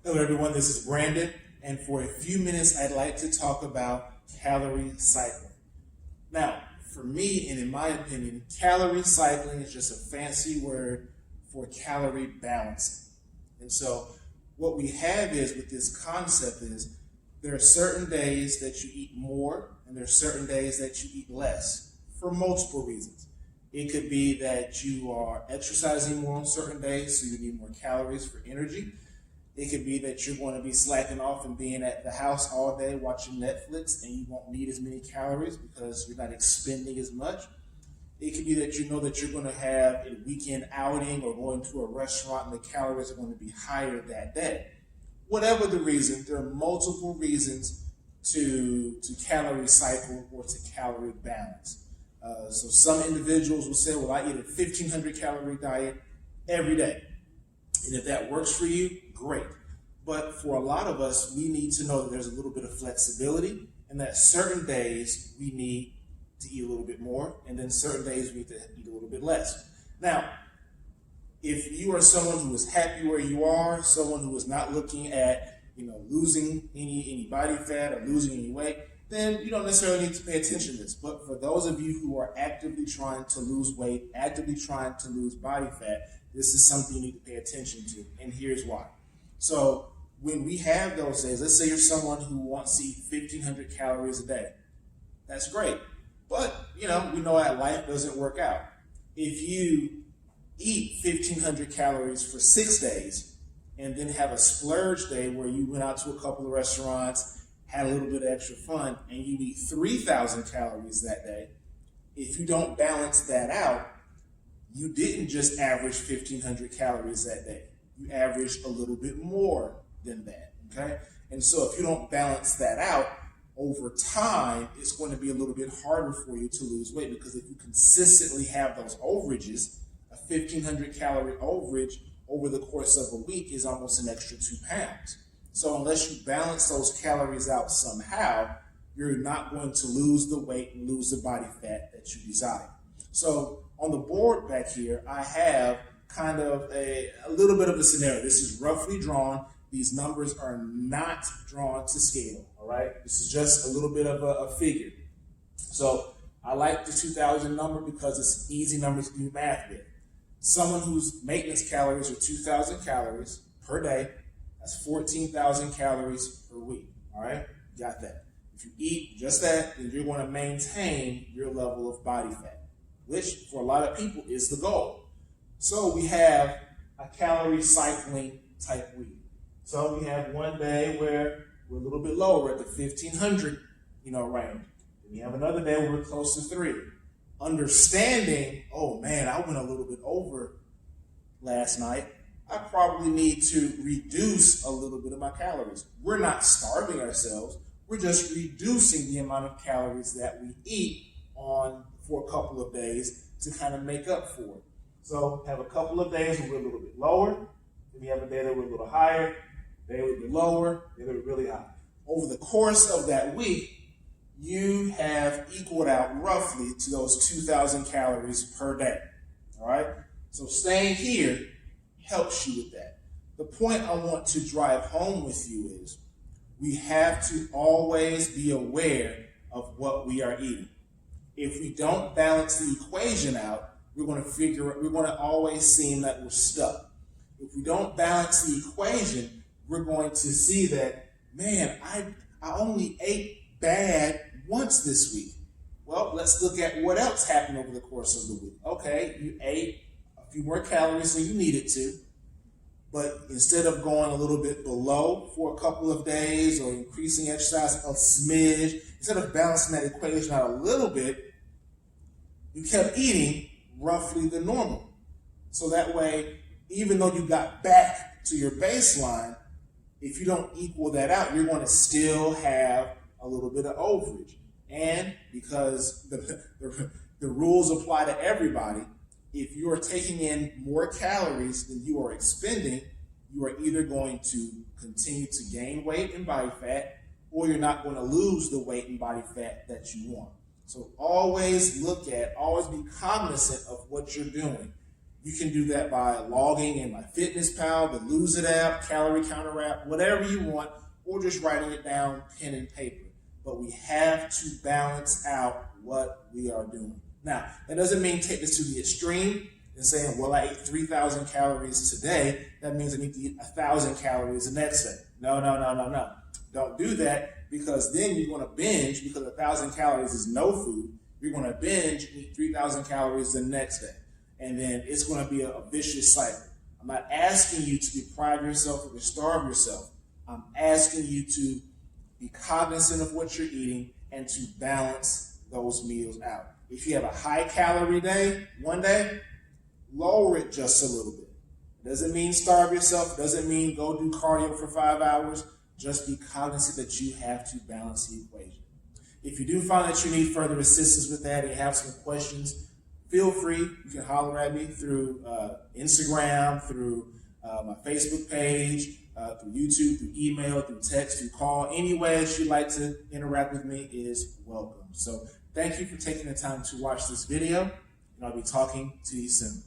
Hello everyone, this is Brandon, and for a few minutes I'd like to talk about calorie cycling. Now, for me, and in my opinion, calorie cycling is just a fancy word for calorie balancing. And so what we have is with this concept is there are certain days that you eat more and there are certain days that you eat less for multiple reasons. It could be that you are exercising more on certain days, so you need more calories for energy. It could be that you're going to be slacking off and being at the house all day watching Netflix and you won't need as many calories because you're not expending as much. It could be that you know that you're going to have a weekend outing or going to a restaurant and the calories are going to be higher that day. Whatever the reason, there are multiple reasons to calorie cycle or to calorie balance. So some individuals will say, well, I eat a 1,500 calorie diet every day. And if that works for you, great. But for a lot of us, we need to know that there's a little bit of flexibility and that certain days we need to eat a little bit more and then certain days we need to eat a little bit less. Now, if you are someone who is happy where you are, someone who is not looking at, losing any body fat or losing any weight, then you don't necessarily need to pay attention to this. But for those of you who are actively trying to lose weight, actively trying to lose body fat, this is something you need to pay attention to, and here's why. So when we have those days, let's say you're someone who wants to eat 1,500 calories a day. That's great. But, we know that life doesn't work out. If you eat 1,500 calories for 6 days and then have a splurge day where you went out to a couple of restaurants, had a little bit of extra fun, and you eat 3,000 calories that day, if you don't balance that out, you didn't just average 1,500 calories that day. You averaged a little bit more than that, okay? And so if you don't balance that out, over time, it's going to be a little bit harder for you to lose weight because if you consistently have those overages, a 1,500 calorie overage over the course of a week is almost an extra 2 pounds. So unless you balance those calories out somehow, you're not going to lose the weight and lose the body fat that you desire. So on the board back here, I have kind of a little bit of a scenario. This is roughly drawn. These numbers are not drawn to scale, all right? This is just a little bit of a figure. So I like the 2,000 number because it's an easy number to do math with. Someone whose maintenance calories are 2,000 calories per day, that's 14,000 calories per week, all right? Got that. If you eat just that, then you're going to maintain your level of body fat, which for a lot of people is the goal. So we have a calorie cycling type week. So we have one day where we're a little bit lower at the 1,500, range. Then we have another day where we're close to 3. Understanding, oh man, I went a little bit over last night. I probably need to reduce a little bit of my calories. We're not starving ourselves. We're just reducing the amount of calories that we eat for a couple of days to kind of make up for it. So have a couple of days where we're a little bit lower, then we have a day that we're a little higher, day a little bit lower, day that we're really high. Over the course of that week, you have equaled out roughly to those 2,000 calories per day, all right? So staying here helps you with that. The point I want to drive home with you is we have to always be aware of what we are eating. If we don't balance the equation out, we're going to always seem like we're stuck. If we don't balance the equation, we're going to see that, man, I only ate bad once this week. Well, let's look at what else happened over the course of the week. Okay, you ate a few more calories than you needed to, but instead of going a little bit below for a couple of days or increasing exercise a smidge, instead of balancing that equation out a little bit, you kept eating roughly the normal. So that way, even though you got back to your baseline, if you don't equal that out, you're going to still have a little bit of overage. And because the rules apply to everybody, if you are taking in more calories than you are expending, you are either going to continue to gain weight and body fat, or you're not going to lose the weight and body fat that you want. So always be cognizant of what you're doing. You can do that by logging in MyFitnessPal, the Lose It app, Calorie Counter app, whatever you want, or just writing it down, pen and paper. But we have to balance out what we are doing. Now, that doesn't mean take this to the extreme and saying, well, I ate 3,000 calories today. That means I need to eat 1,000 calories the next day. No. Don't do that, because then you're going to binge, because 1,000 calories is no food. You're going to binge and eat 3,000 calories the next day. And then it's going to be a vicious cycle. I'm not asking you to deprive yourself or to starve yourself. I'm asking you to be cognizant of what you're eating and to balance those meals out. If you have a high calorie day, one day, lower it just a little bit. It doesn't mean starve yourself. It doesn't mean go do cardio for 5 hours. Just be cognizant that you have to balance the equation. If you do find that you need further assistance with that and you have some questions, feel free. You can holler at me through Instagram, through my Facebook page, through YouTube, through email, through text, through call. Any way that you'd like to interact with me is welcome. So thank you for taking the time to watch this video, and I'll be talking to you soon.